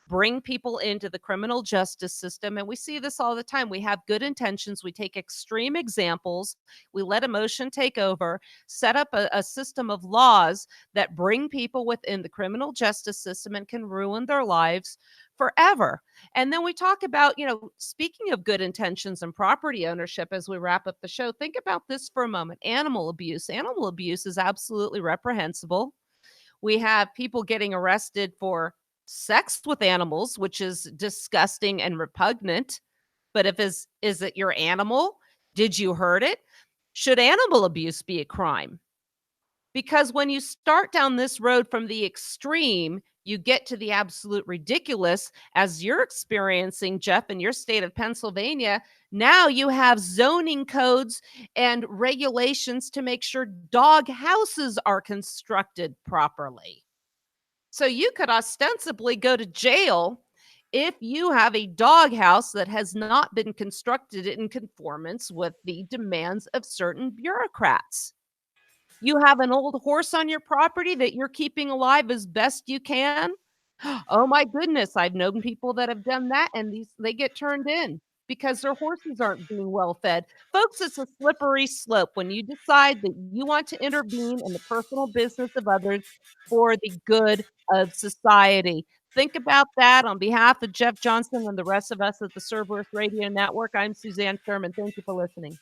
bring people into the criminal justice system? And we see this all the time. We have good intentions, we take extreme examples, we let emotion take over, set up a system of laws that bring people within the criminal justice system and can ruin their lives forever. And then we talk about, speaking of good intentions and property ownership, as we wrap up the show, think about this for a moment. Animal abuse. Animal abuse is absolutely reprehensible. We have people getting arrested for sex with animals, which is disgusting and repugnant. But is it your animal? Did you hurt it? Should animal abuse be a crime? Because when you start down this road from the extreme, you get to the absolute ridiculous, as you're experiencing, Jeff, in your state of Pennsylvania. Now you have zoning codes and regulations to make sure dog houses are constructed properly. So you could ostensibly go to jail if you have a doghouse that has not been constructed in conformance with the demands of certain bureaucrats. You have an old horse on your property that you're keeping alive as best you can. Oh my goodness, I've known people that have done that, and they get turned in because their horses aren't being well fed. Folks, it's a slippery slope when you decide that you want to intervene in the personal business of others for the good of society. Think about that. On behalf of Jeff Johnson and the rest of us at the Cerberus Radio Network, I'm Suzanne Sherman. Thank you for listening.